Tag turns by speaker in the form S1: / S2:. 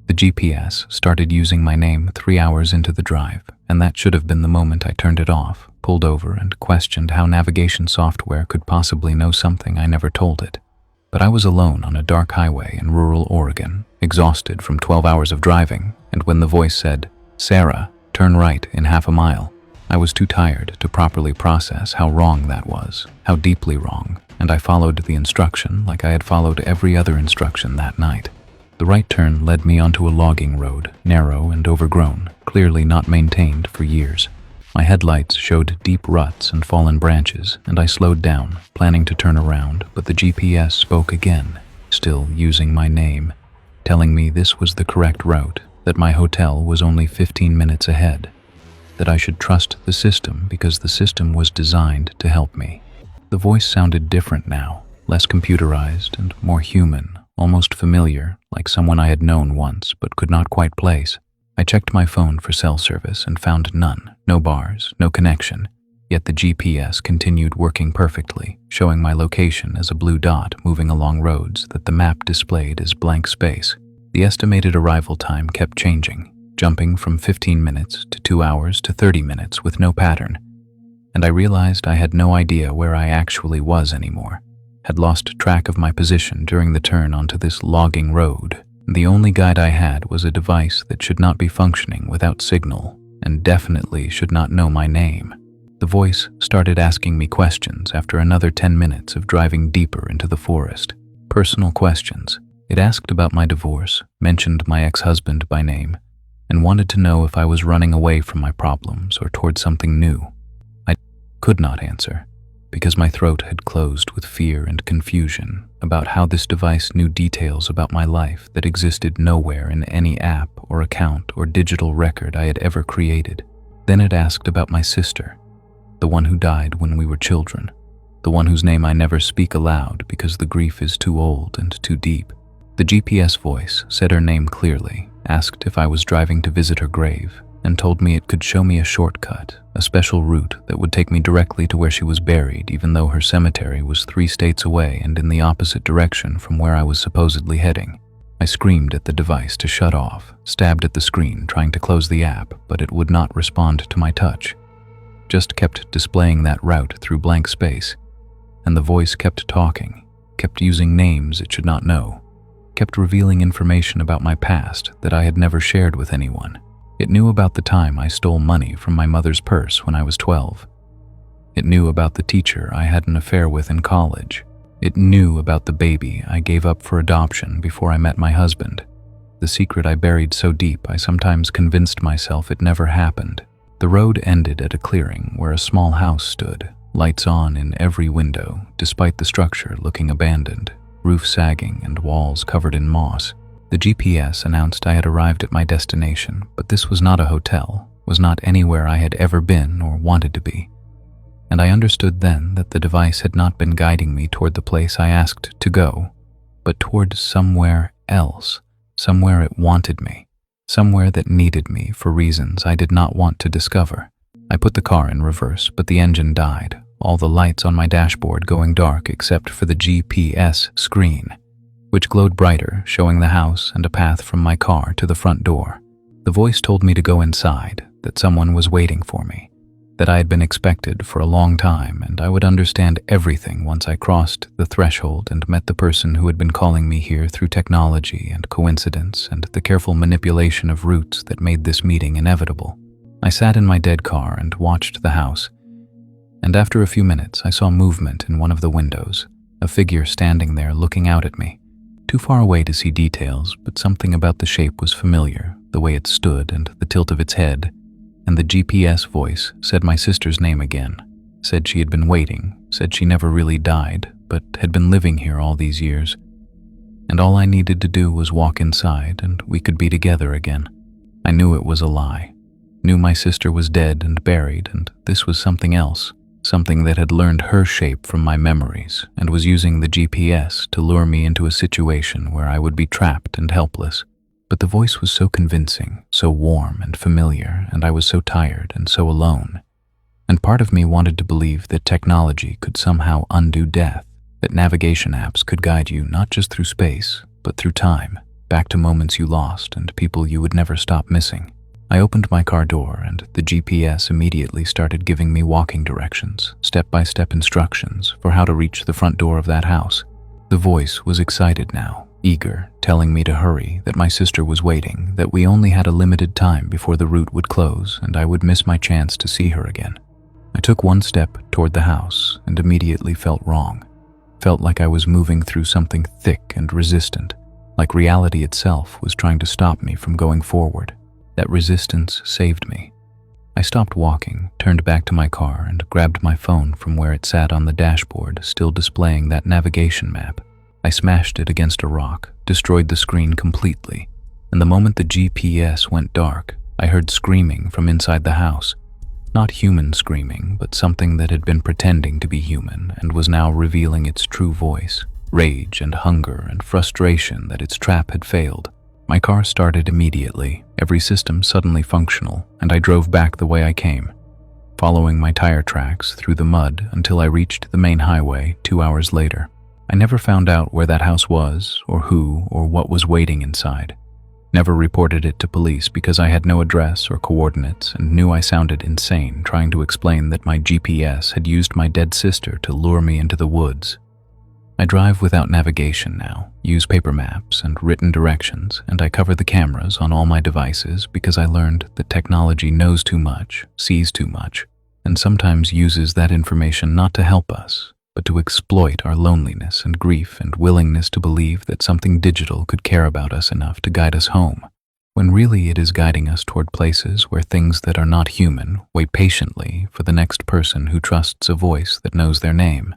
S1: The GPS started using my name 3 hours into the drive, and that should have been the moment I turned it off, pulled over, and questioned how navigation software could possibly know something I never told it. But I was alone on a dark highway in rural Oregon, exhausted from 12 hours of driving, and when the voice said, "Sarah, turn right in half a mile," I was too tired to properly process how wrong that was, how deeply wrong, and I followed the instruction like I had followed every other instruction that night. The right turn led me onto a logging road, narrow and overgrown, clearly not maintained for years. My headlights showed deep ruts and fallen branches, and I slowed down, planning to turn around, but the GPS spoke again, still using my name, telling me this was the correct route, that my hotel was only 15 minutes ahead, that I should trust the system because the system was designed to help me. The voice sounded different now, less computerized and more human, almost familiar, like someone I had known once but could not quite place. I checked my phone for cell service and found none, no bars, no connection, yet the GPS continued working perfectly, showing my location as a blue dot moving along roads that the map displayed as blank space. The estimated arrival time kept changing, jumping from 15 minutes to 2 hours to 30 minutes with no pattern, and I realized I had no idea where I actually was anymore, had lost track of my position during the turn onto this logging road. The only guide I had was a device that should not be functioning without signal and definitely should not know my name. The voice started asking me questions after another 10 minutes of driving deeper into the forest. Personal questions. It asked about my divorce, mentioned my ex-husband by name, and wanted to know if I was running away from my problems or toward something new. I could not answer, because my throat had closed with fear and confusion about how this device knew details about my life that existed nowhere in any app or account or digital record I had ever created. Then it asked about my sister, the one who died when we were children, the one whose name I never speak aloud because the grief is too old and too deep. The GPS voice said her name clearly, asked if I was driving to visit her grave, and told me it could show me a shortcut, a special route that would take me directly to where she was buried, even though her cemetery was 3 states away and in the opposite direction from where I was supposedly heading. I screamed at the device to shut off, stabbed at the screen trying to close the app, but it would not respond to my touch. Just kept displaying that route through blank space, and the voice kept talking, kept using names it should not know, kept revealing information about my past that I had never shared with anyone. It knew about the time I stole money from my mother's purse when I was 12. It knew about the teacher I had an affair with in college. It knew about the baby I gave up for adoption before I met my husband. The secret I buried so deep I sometimes convinced myself it never happened. The road ended at a clearing where a small house stood, lights on in every window, despite the structure looking abandoned, roof sagging and walls covered in moss. The GPS announced I had arrived at my destination, but this was not a hotel, was not anywhere I had ever been or wanted to be. And I understood then that the device had not been guiding me toward the place I asked to go, but toward somewhere else, somewhere it wanted me, somewhere that needed me for reasons I did not want to discover. I put the car in reverse, but the engine died, all the lights on my dashboard going dark except for the GPS screen, which glowed brighter, showing the house and a path from my car to the front door. The voice told me to go inside, that someone was waiting for me, that I had been expected for a long time, and I would understand everything once I crossed the threshold and met the person who had been calling me here through technology and coincidence and the careful manipulation of routes that made this meeting inevitable. I sat in my dead car and watched the house, and after a few minutes I saw movement in one of the windows, a figure standing there looking out at me. Too far away to see details, but something about the shape was familiar, the way it stood and the tilt of its head, and the GPS voice said my sister's name again, said she had been waiting, said she never really died, but had been living here all these years, and all I needed to do was walk inside and we could be together again. I knew it was a lie, knew my sister was dead and buried, and this was something else. Something that had learned her shape from my memories and was using the GPS to lure me into a situation where I would be trapped and helpless. But the voice was so convincing, so warm and familiar, and I was so tired and so alone. And part of me wanted to believe that technology could somehow undo death, that navigation apps could guide you not just through space, but through time, back to moments you lost and people you would never stop missing. I opened my car door and the GPS immediately started giving me walking directions, step-by-step instructions for how to reach the front door of that house. The voice was excited now, eager, telling me to hurry, that my sister was waiting, that we only had a limited time before the route would close and I would miss my chance to see her again. I took one step toward the house and immediately felt wrong. Felt like I was moving through something thick and resistant, like reality itself was trying to stop me from going forward. That resistance saved me. I stopped walking, turned back to my car, and grabbed my phone from where it sat on the dashboard, still displaying that navigation map. I smashed it against a rock, destroyed the screen completely, and the moment the GPS went dark, I heard screaming from inside the house. Not human screaming, but something that had been pretending to be human and was now revealing its true voice, rage and hunger and frustration that its trap had failed. My car started immediately, every system suddenly functional, and I drove back the way I came, following my tire tracks through the mud until I reached the main highway 2 hours later. I never found out where that house was, or who, or what was waiting inside. Never reported it to police because I had no address or coordinates and knew I sounded insane trying to explain that my GPS had used my dead sister to lure me into the woods. I drive without navigation now, use paper maps and written directions, and I cover the cameras on all my devices because I learned that technology knows too much, sees too much, and sometimes uses that information not to help us, but to exploit our loneliness and grief and willingness to believe that something digital could care about us enough to guide us home, when really it is guiding us toward places where things that are not human wait patiently for the next person who trusts a voice that knows their name.